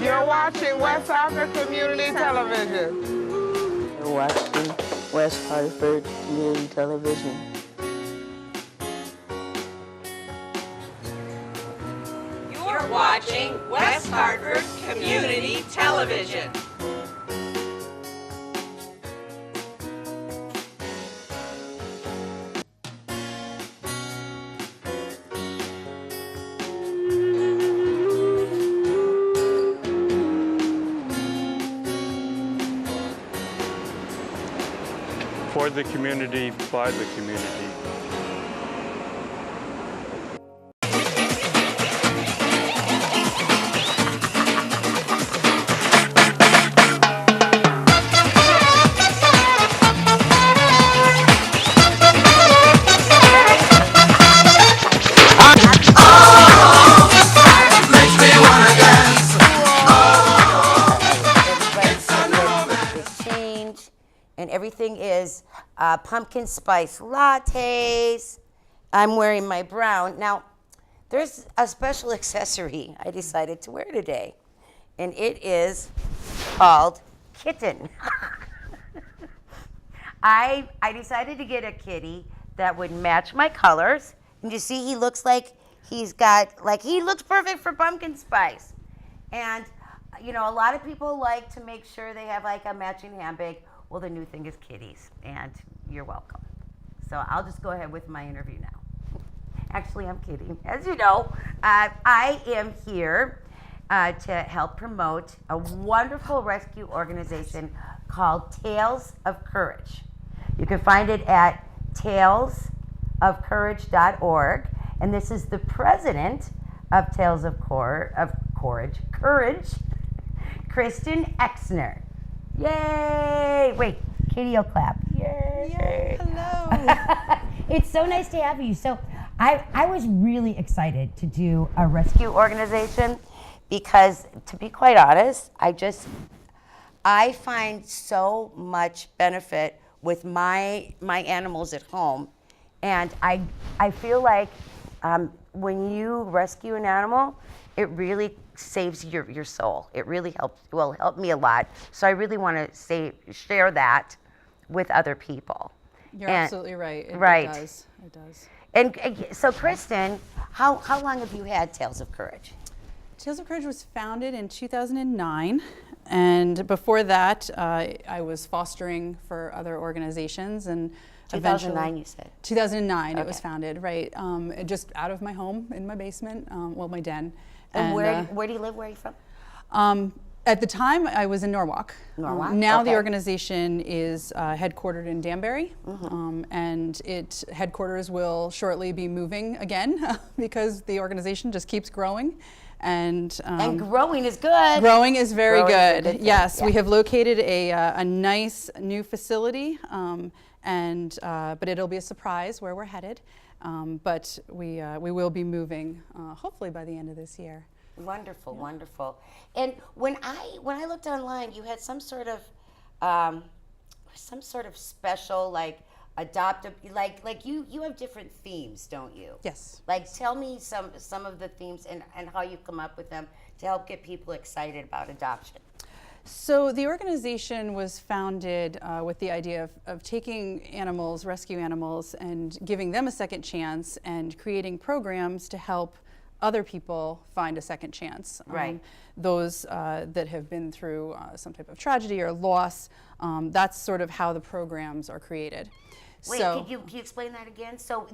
You're watching West Hartford Community Television. You're watching West Hartford Community Television. You're watching West Hartford Community Television. For the community, by the community. And everything is pumpkin spice lattes. I'm wearing my brown. Now, there's a special accessory I decided to wear today, and it is called Kitten. I decided to get a kitty that would match my colors. And you see, he looks like he looks perfect for pumpkin spice. And, you know, a lot of people like to make sure they have like a matching handbag. Well, the new thing is kitties, and you're welcome. So I'll just go ahead with my interview now. Actually, I'm kidding. As you know, I am here to help promote a wonderful rescue organization called Tales of Courage. You can find it at talesofcourage.org, and this is the president of Tales of Courage, Kristan Exner. Yay! Wait, Katie will clap. Yay! Yay. Hello. It's so nice to have you. So I was really excited to do a rescue organization because, to be quite honest, I find so much benefit with my animals at home. And I feel like when you rescue an animal, it really saves your soul. It really helped me a lot. So I really want to share that with other people. You're absolutely right. It does. It does. And so, Kristan, how long have you had Tales of Courage? Tales of Courage was founded in 2009. And before that, I was fostering for other organizations. And 2009, you said? 2009, okay. It was founded, right. Just out of my home, in my basement, my den. And where do you live? Where are you from? At the time, I was in Norwalk. Norwalk? Now okay. the organization is headquartered in Danbury, and its headquarters will shortly be moving again because the organization just keeps growing. And growing is good. Growing is very good. Good yes, yeah. We have located a nice new facility, but it'll be a surprise where we're headed. But we will be moving hopefully by the end of this year. Wonderful, yeah. Wonderful. And when I looked online, you had some sort of special like adoptive like you have different themes, don't you? Yes. Like tell me some of the themes and how you come up with them to help get people excited about adoption. So the organization was founded with the idea of taking animals, rescue animals, and giving them a second chance and creating programs to help other people find a second chance. Right. Those that have been through some type of tragedy or loss, that's sort of how the programs are created. Wait, can you explain that again? So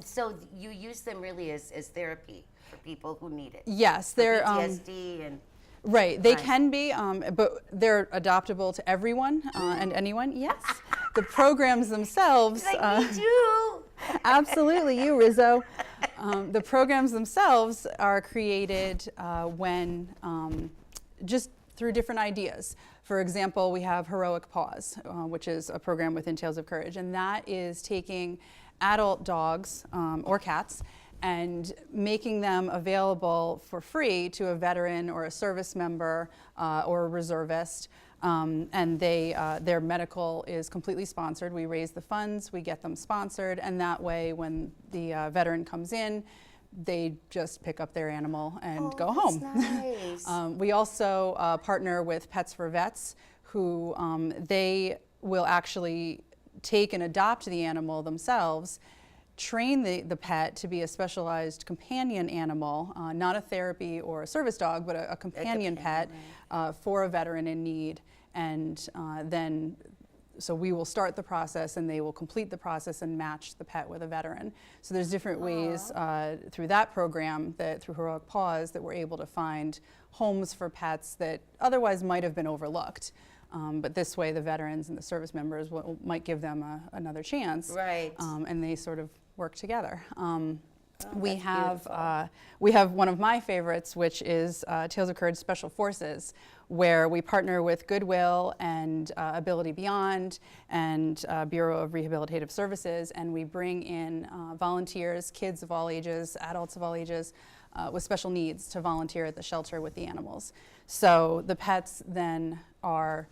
you use them really as therapy for people who need it? Yes. They're PTSD and... Right, they can be, but they're adoptable to everyone and anyone. Yes, the programs themselves. Like me too. Absolutely, you Rizzo. The programs themselves are created when just through different ideas. For example, we have Heroic Paws, which is a program within Tales of Courage, and that is taking adult dogs or cats and making them available for free to a veteran or a service member or a reservist. And their medical is completely sponsored. We raise the funds, we get them sponsored, and that way when the veteran comes in, they just pick up their animal and go that's home. Nice. We also partner with Pets for Vets, who they will actually take and adopt the animal themselves, train the pet to be a specialized companion animal, not a therapy or a service dog, but a companion pet for a veteran in need. And then, so we will start the process and they will complete the process and match the pet with a veteran. So there's different ways through that program, through Heroic Paws, that we're able to find homes for pets that otherwise might have been overlooked. But this way the veterans and the service members might give them another chance. Right. And they sort of work together. We have one of my favorites, which is Tales of Courage Special Forces, where we partner with Goodwill and Ability Beyond and Bureau of Rehabilitative Services, and we bring in volunteers, kids of all ages, adults of all ages, with special needs to volunteer at the shelter with the animals. So the pets then are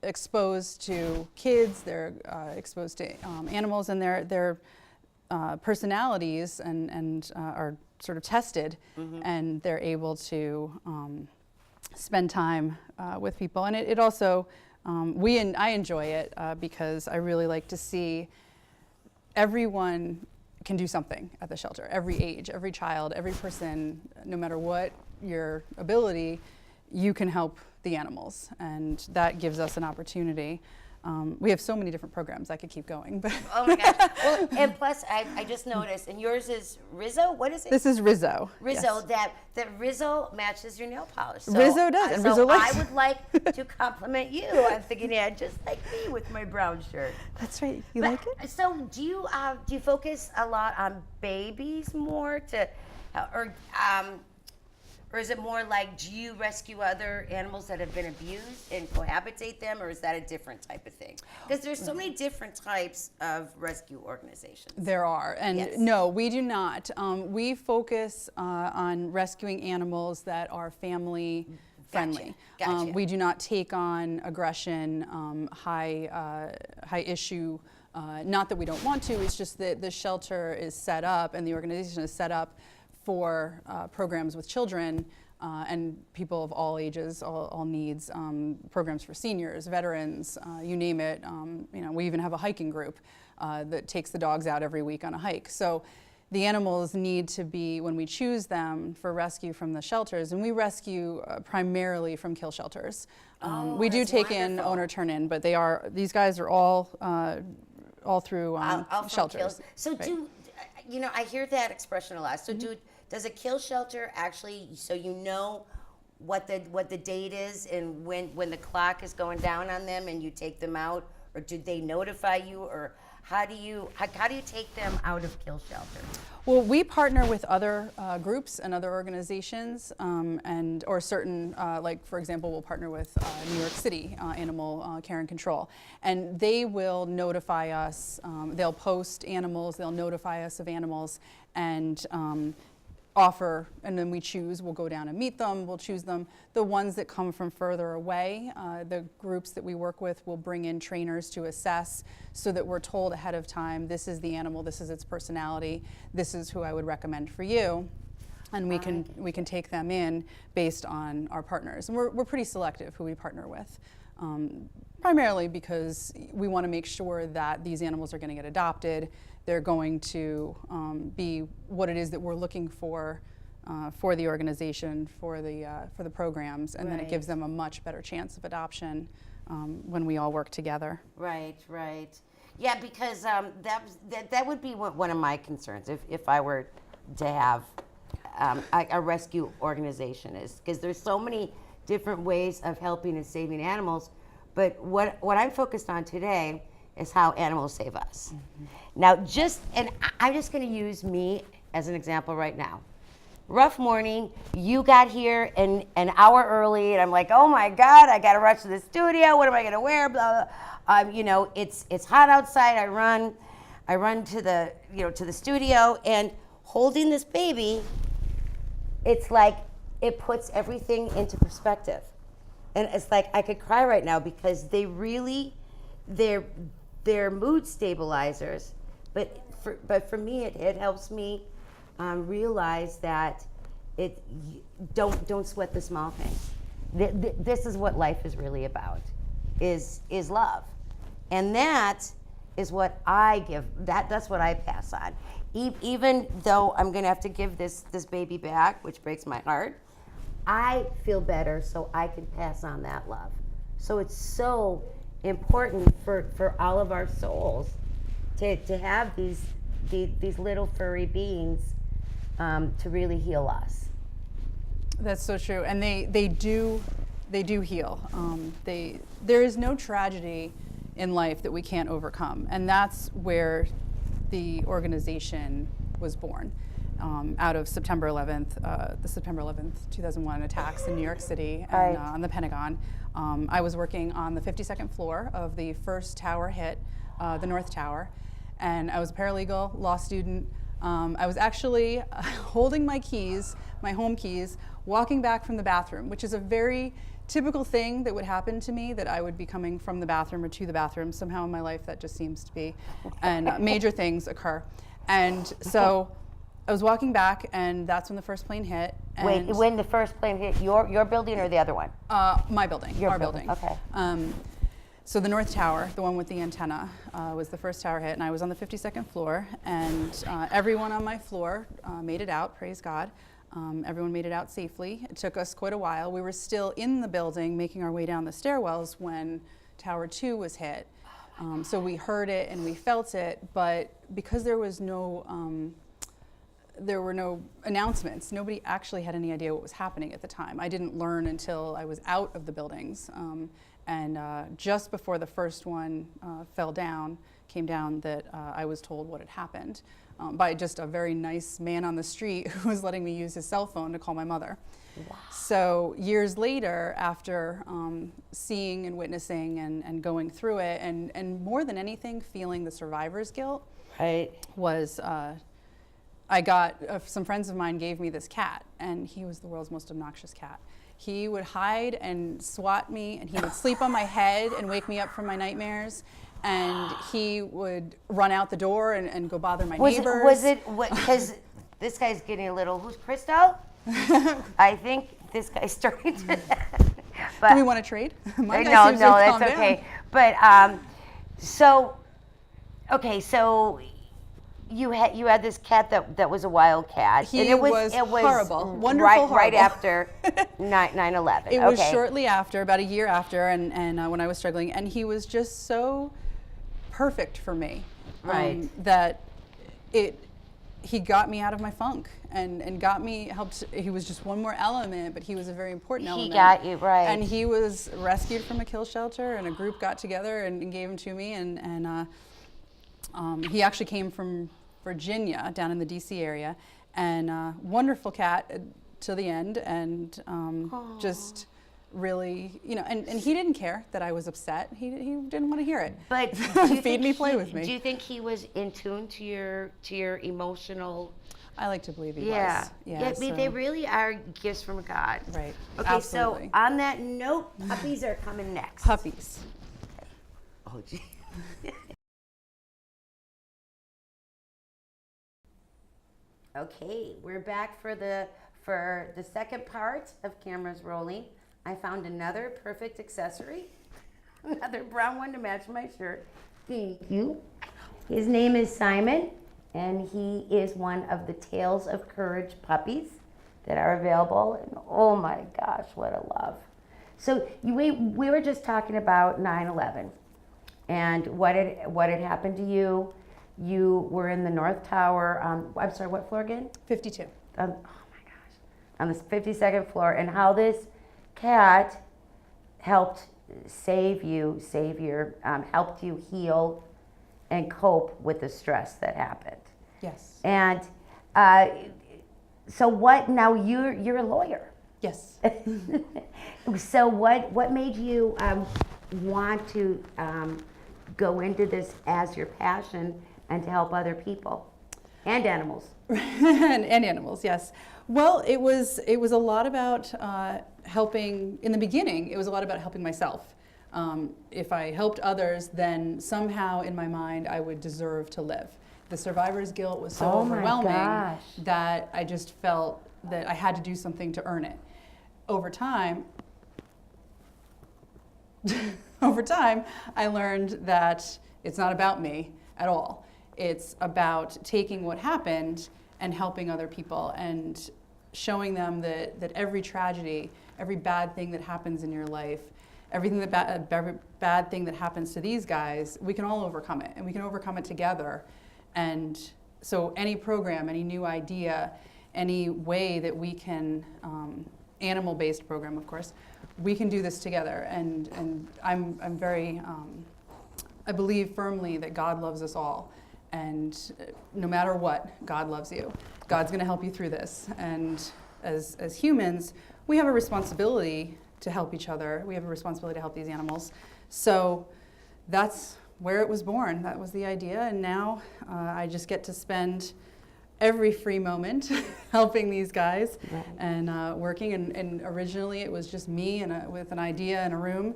exposed to kids, they're exposed to animals, and their personalities and are sort of tested, and they're able to spend time with people. And it also, I enjoy it because I really like to see everyone can do something at the shelter, every age, every child, every person, no matter what your ability, you can help the animals, and that gives us an opportunity. We have so many different programs. I could keep going, but Oh my gosh. Well, and plus, I just noticed, and yours is Rizzo? What is it? this is Rizzo. Rizzo, Yes. that Rizzo matches your nail polish. So, Rizzo does, and so Rizzo likes I would like to compliment you. I'm thinking, yeah, just like me with my brown shirt. That's right. You But, like it? So do you focus a lot on babies more or is it more like, do you rescue other animals that have been abused and cohabitate them, or is that a different type of thing? Because there's so many different types of rescue organizations. There are, and Yes. no, we do not. We focus on rescuing animals that are family friendly. Gotcha. We do not take on aggression, high issue. Not that we don't want to. It's just that the shelter is set up and the organization is set up for programs with children and people of all ages, all needs, programs for seniors, veterans, you name it. We even have a hiking group that takes the dogs out every week on a hike. So the animals need to be, when we choose them for rescue from the shelters, and we rescue primarily from kill shelters. We do that's take in wonderful. owner turn-in, but these guys are all through All from shelters. kills. So Right. I hear that expression a lot. So does a kill shelter actually, so you know what the date is and when the clock is going down on them and you take them out, or do they notify you, or how do you take them out of kill shelter? Well, we partner with other groups and other organizations, or certain, like for example, we'll partner with New York City Animal Care and Control, and they will notify us. They'll post animals, they'll notify us of animals, and offer, and then we choose. We'll go down and meet them. We'll choose them. The ones that come from further away, the groups that we work with will bring in trainers to assess, so that we're told ahead of time, this is the animal, this is its personality, this is who I would recommend for you, and we can take them in based on our partners. And we're pretty selective who we partner with, primarily because we want to make sure that these animals are going to get adopted. They're going to be what it is that we're looking for the organization, for the programs, and then it gives them a much better chance of adoption when we all work together. Right. Yeah, because that would be one of my concerns if I were to have a rescue organization, is because there's so many different ways of helping and saving animals, but what I'm focused on today is how animals save us. Now, I'm just going to use me as an example right now. Rough morning, you got here an hour early, and I'm like, oh my God, I got to rush to the studio. What am I going to wear? Blah, blah. It's hot outside. I run to the studio, and holding this baby, it's like it puts everything into perspective, and it's like I could cry right now because they're mood stabilizers, but for me it helps me realize that don't sweat the small things. This is what life is really about, is love, and that is what I give. That's what I pass on. Even though I'm gonna have to give this baby back, which breaks my heart, I feel better, so I can pass on that love. So it's so important for all of our souls to have these little furry beings to really heal us. That's so true, and they do heal. There is no tragedy in life that we can't overcome, and that's where the organization was born. Out of September 11th, the September 11th, 2001 attacks in New York City and on the Pentagon. I was working on the 52nd floor of the first tower hit, the North Tower, and I was a paralegal, law student. I was actually holding my keys, my home keys, walking back from the bathroom, which is a very typical thing that would happen to me, that I would be coming from the bathroom or to the bathroom. Somehow in my life that just seems to be, and major things occur. And so I was walking back, and that's when the first plane hit. And Wait, when the first plane hit your building or the other one? My building, our building. Okay. So the North Tower, the one with the antenna, was the first tower hit, and I was on the 52nd floor, and everyone on my floor made it out, praise God. Everyone made it out safely. It took us quite a while. We were still in the building making our way down the stairwells when Tower 2 was hit. So we heard it and we felt it, but because there was there were no announcements. Nobody actually had any idea what was happening at the time. I didn't learn until I was out of the buildings. And just before the first one came down, that I was told what had happened by just a very nice man on the street who was letting me use his cell phone to call my mother. Wow. So years later, after seeing and witnessing and going through it, and more than anything, feeling the survivor's guilt, was I got, some friends of mine gave me this cat, and he was the world's most obnoxious cat. He would hide and swat me, and he would sleep on my head and wake me up from my nightmares, and he would run out the door and go bother my neighbors. Because this guy's getting a little, who's Crystal? I think this guy's starting to. But, do we want to trade? No, that's okay. But, so you had this cat that was a wild cat. It was horrible, wonderful, horrible. Right after 9/11. It was shortly after, about a year after, and when I was struggling, and he was just so perfect for me, that he got me out of my funk and helped. He was just one more element, but he was a very important element. He got you, right. And he was rescued from a kill shelter, and a group got together and gave him to me, and he actually came from Virginia, down in the DC area, and wonderful cat to the end, and just really, and he didn't care that I was upset. He didn't want to hear it. But feed me, play with me. Do you think he was in tune to your emotional? I like to believe he was. Yeah, Yeah. I mean, they really are gifts from God. Right. Okay, Absolutely. so on that note, puppies are coming next. Puppies. Oh, gee. Okay, we're back for the second part of Cameras Rolling. I found another perfect accessory, another brown one to match my shirt. Thank you. His name is Simon, and he is one of the Tales of Courage puppies that are available. And oh my gosh, what a love. So we were just talking about 9/11 and what had happened to you. You were in the North Tower. I'm sorry, what floor again? 52. Oh my gosh, on the 52nd floor, and how this cat helped save you, helped you heal and cope with the stress that happened. Yes. And so what? Now you're a lawyer. Yes. So what made you want to go into this as your passion and to help other people and animals? and animals, yes. Well, it was a lot about helping. In the beginning, it was a lot about helping myself. If I helped others, then somehow in my mind I would deserve to live. the survivor's guilt was so Oh my overwhelming gosh. that I just felt that I had to do something to earn it. Over time, I learned that it's not about me at all. It's about taking what happened and helping other people and showing them that every tragedy, every bad thing that happens in your life, every bad thing that happens to these guys, we can all overcome it, and we can overcome it together. And so any program, any new idea, any way that we can, animal-based program, of course, we can do this together. And I'm very, I believe firmly that God loves us all. And no matter what, God loves you. God's going to help you through this. And as humans, we have a responsibility to help each other. We have a responsibility to help these animals. So that's where it was born. That was the idea. And now I just get to spend every free moment helping these guys and working. And originally it was just me and with an idea in a room.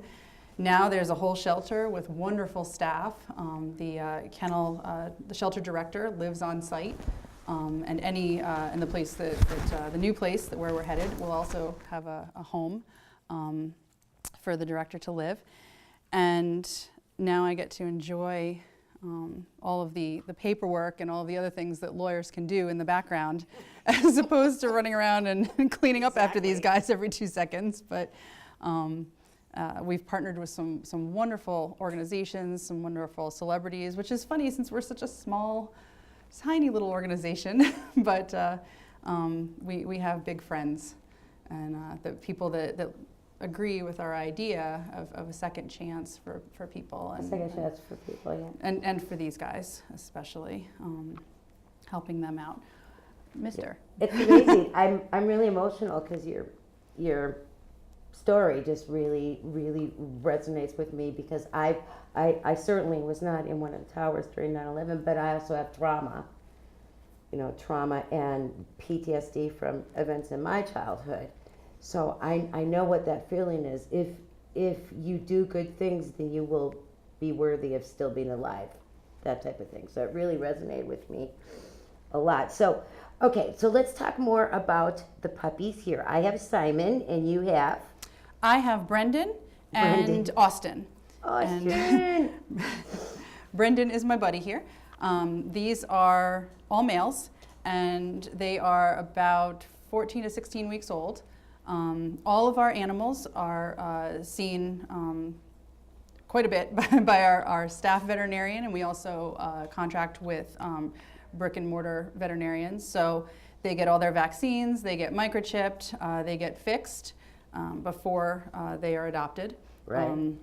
Now there's a whole shelter with wonderful staff. The shelter director lives on site, and the place the new place where we're headed will also have a home for the director to live. And now I get to enjoy all of the paperwork and all the other things that lawyers can do in the background, as opposed to running around and cleaning up after these guys every 2 seconds. But we've partnered with some wonderful organizations, some wonderful celebrities, which is funny since we're such a small, tiny little organization. But we have big friends, and the people that agree with our idea of a second chance for people. A second chance for people, yeah. And for these guys especially, helping them out. Mister. It's amazing. I'm really emotional because your story just really, really resonates with me, because I certainly was not in one of the towers during 9/11, but I also have trauma and PTSD from events in my childhood. So I know what that feeling is. If you do good things, then you will be worthy of still being alive, that type of thing. So it really resonated with me a lot. So, okay, so let's talk more about the puppies here. I have Simon, and you have? I have Brendan and Austin. Austin! And Brendan is my buddy here. These are all males, and they are about 14 to 16 weeks old. All of our animals are seen quite a bit by our staff veterinarian, and we also contract with brick and mortar veterinarians. So they get all their vaccines, they get microchipped, they get fixed before they are adopted. Right.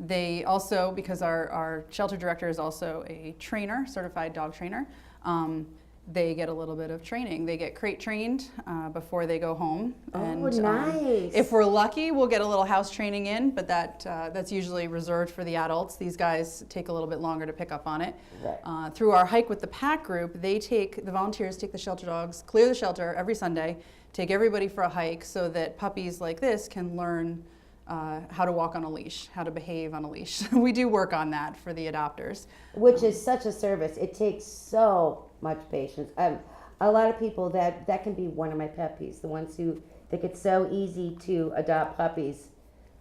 They also, because our shelter director is also a trainer, certified dog trainer, they get a little bit of training. They get crate trained before they go home. Oh, and, nice. If we're lucky, we'll get a little house training in, but that's usually reserved for the adults. These guys take a little bit longer to pick up on it. Right. Through our Hike with the Pack group, the volunteers take the shelter dogs, clear the shelter every Sunday, take everybody for a hike so that puppies like this can learn how to walk on a leash, how to behave on a leash. We do work on that for the adopters. Which is such a service. It takes so much patience. A lot of people, that can be one of my pet peeves, the ones who think it's so easy to adopt puppies,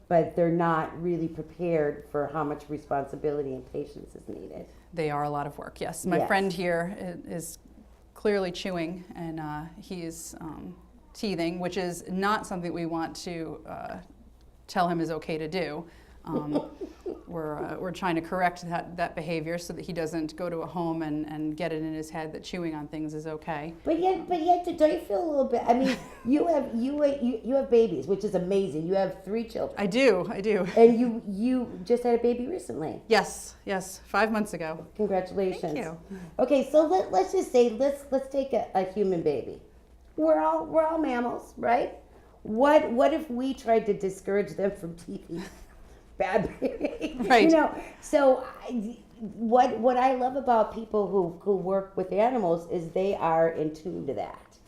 but they're not really prepared for how much responsibility and patience is needed. They are a lot of work, yes. My friend here is clearly chewing, and he's teething, which is not something we want to tell him is okay to do. We're trying to correct that behavior so that he doesn't go to a home and get it in his head that chewing on things is okay. But yet, don't you feel a little bit? I mean, you have babies, which is amazing. You have 3 children. I do. And you just had a baby recently. Yes, 5 months ago. Congratulations. Thank you. Okay, so let's just say let's take a human baby. We're all mammals, right? What if we tried to discourage them from TV? Bad baby. Right. So what I love about people who work with animals is they are in tune to that.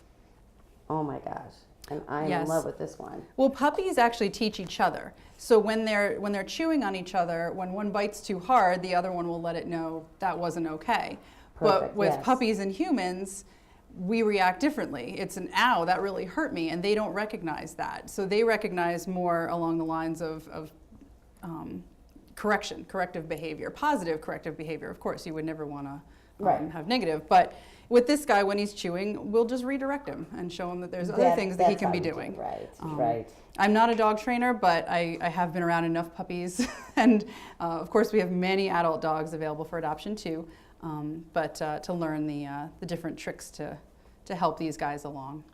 Oh my gosh. And I'm in Yes. love with this one. Well, puppies actually teach each other. So when they're chewing on each other, when one bites too hard, the other one will let it know that wasn't okay. But Perfect, with yes. puppies and humans, we react differently. It's an ow, that really hurt me, and they don't recognize that. So they recognize more along the lines of corrective behavior, positive corrective behavior. Of course, you would never want to Right. have negative, but with this guy, when he's chewing, we'll just redirect him and show him that there's other things that he That's can how be you do it. doing. Right, Um, right. I'm not a dog trainer, but I have been around enough puppies, and of course we have many adult dogs available for adoption too, but to learn the different tricks to help these guys along.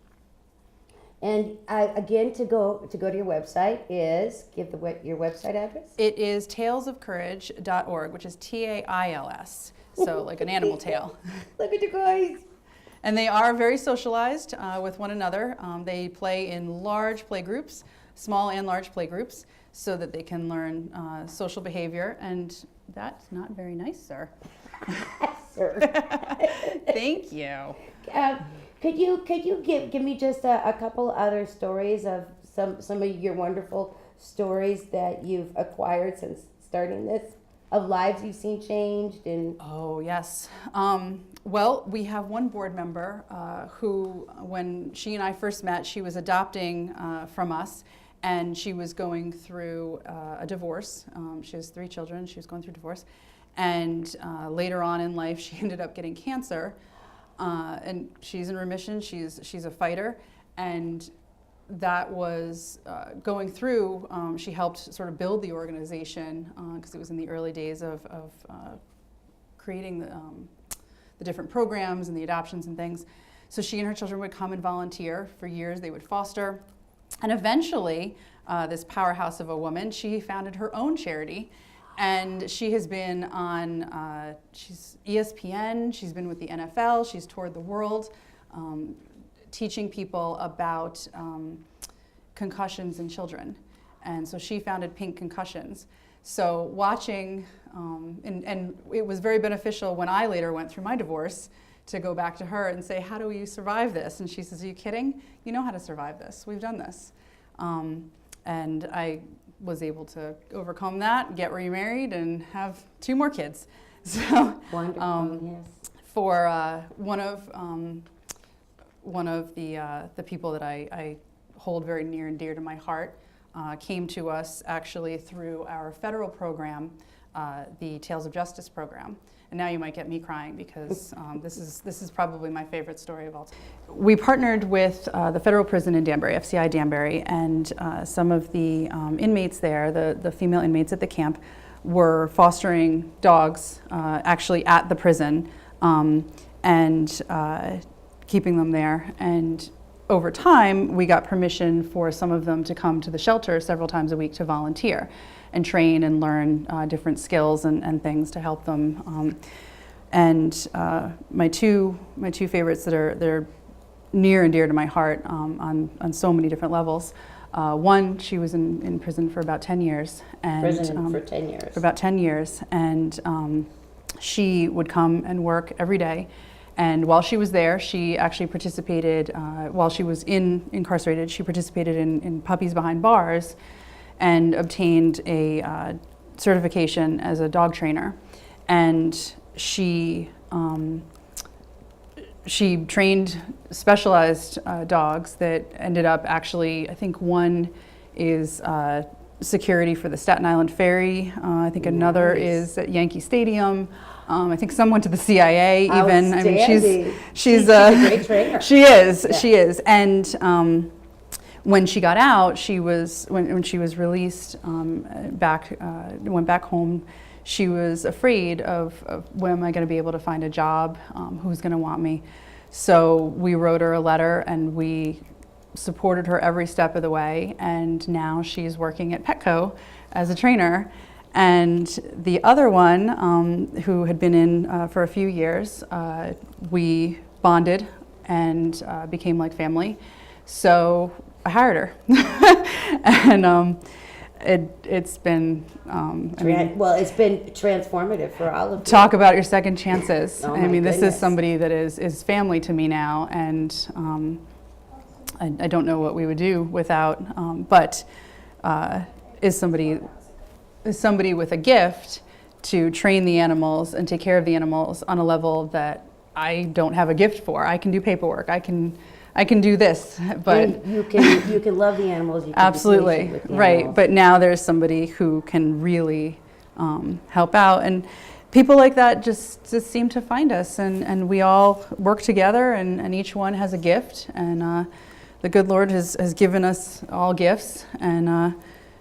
And again, to go to your website is, give your website address. It is tailsofcourage.org, which is TAILS, so like an animal tail. Look at you guys. And they are very socialized with one another. They play in large play groups, small and large play groups, so that they can learn social behavior. And that's not very nice, sir. Sir. Thank you. Could you give me just a couple other stories of some of your wonderful stories that you've acquired since starting this, of lives you've seen changed? And Oh, yes. Well, we have one board member who, when she and I first met, she was adopting from us, and she was going through a divorce. She has 3 children. She was going through divorce. And later on in life, she ended up getting cancer. And she's in remission. She's a fighter. And that was going through, she helped sort of build the organization because it was in the early days of creating the different programs and the adoptions and things. So she and her children would come and volunteer for years. They would foster. And eventually, this powerhouse of a woman, she founded her own charity. And she has been on she's ESPN, she's been with the NFL, she's toured the world, teaching people about concussions in children. And so she founded Pink Concussions. So watching, and it was very beneficial when I later went through my divorce to go back to her and say, how do you survive this? And she says, are you kidding? You know how to survive this. We've done this. And I was able to overcome that, get remarried, and have 2 more kids. So wonderful, yes. For one of the people that I hold very near and dear to my heart came to us actually through our federal program, the Tales of Justice program. And now you might get me crying because this is probably my favorite story of all time. We partnered with the federal prison in Danbury, FCI Danbury, and some of the inmates there, the female inmates at the camp, were fostering dogs actually at the prison and keeping them there. And over time, we got permission for some of them to come to the shelter several times a week to volunteer and train and learn different skills and things to help them. My two favorites that are near and dear to my heart on so many different levels. One, she was in prison for about 10 years. And, Prison for 10 years. For about 10 years. And she would come and work every day. And while she was there, she actually participated, while she was incarcerated, she participated in Puppies Behind Bars and obtained a certification as a dog trainer. And she trained specialized dogs that ended up actually, I think one is security for the Staten Island Ferry. I think another is at Yankee Stadium. I think some went to the CIA even. I mean, she's a great trainer. She is. And when she got out, when she was released went back home, she was afraid of when am I going to be able to find a job? Who's going to want me? So we wrote her a letter and we supported her every step of the way. And now she's working at Petco as a trainer. And the other one, who had been in for a few years, we bonded and became like family. So I hired her. And it's been, it's been transformative for all of you. Talk about your second chances. Oh I mean, my this goodness. is somebody that is family to me now. And I don't know what we would do without, but is somebody with a gift to train the animals and take care of the animals on a level that I don't have a gift for. I can do paperwork. I can do this, but And you can love the animals. You can absolutely, be patient with the right. animals. But now there's somebody who can really help out, and people like that just seem to find us, and we all work together, and each one has a gift, and the good Lord has given us all gifts, and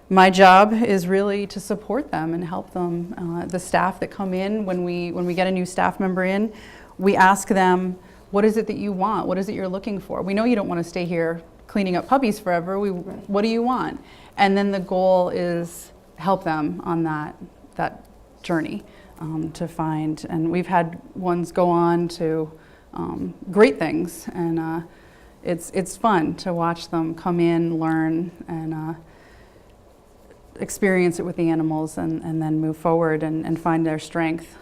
my job is really to support them and help them. The staff that come in, when we get a new staff member in, we ask them, what is it that you want? What is it you're looking for? We know you don't want to stay here cleaning up puppies forever. What do you want? And then the goal is help them on that journey to find. And we've had ones go on to great things, and it's fun to watch them come in, learn, and experience it with the animals, and then move forward and find their strength.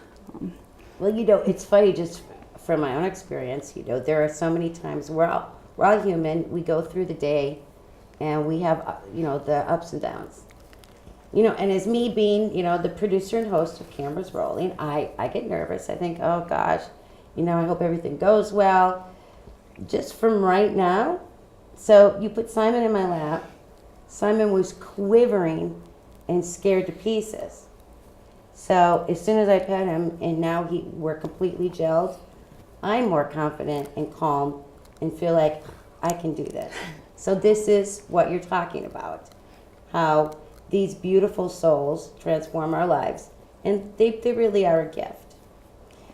Well, it's funny, just from my own experience, there are so many times we're all human. We go through the day, and we have, the ups and downs. And as me being, the producer and host of Cameras Rolling, I get nervous. I think, oh gosh, I hope everything goes well. Just from right now, so you put Simon in my lap. Simon was quivering and scared to pieces. So as soon as I pet him, and now we're completely gelled, I'm more confident and calm and feel like I can do this. So this is what you're talking about, how these beautiful souls transform our lives, and they really are a gift.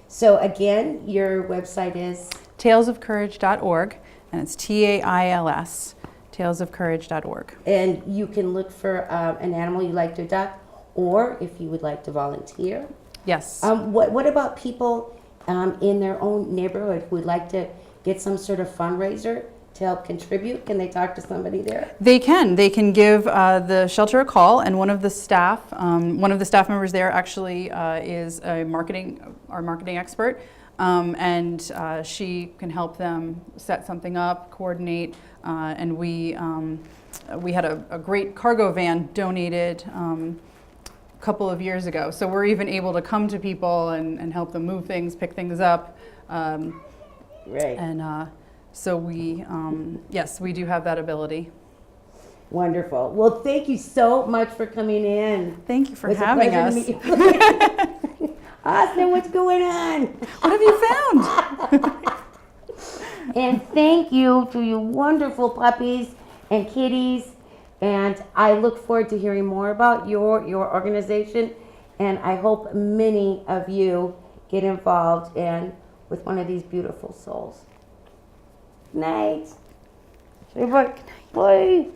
So again, your website is? talesofcourage.org, and it's TAILS, talesofcourage.org. And you can look for an animal you'd like to adopt, or if you would like to volunteer. Yes. What about people in their own neighborhood who would like to get some sort of fundraiser to help contribute? Can they talk to somebody there? They can give the shelter a call, and one of the staff members there actually is our marketing expert, and she can help them set something up, coordinate, and we had a great cargo van donated a couple of years ago, so we're even able to come to people and help them move things, pick things up. Right. And so we do have that ability. Wonderful. Well, thank you so much for coming in. Thank you for It's a having pleasure us. to meet you. Austin, what's going on? What have you found? And thank you to you wonderful puppies and kitties. And I look forward to hearing more about your organization. And I hope many of you get involved with one of these beautiful souls. Good night. Say bye. Bye.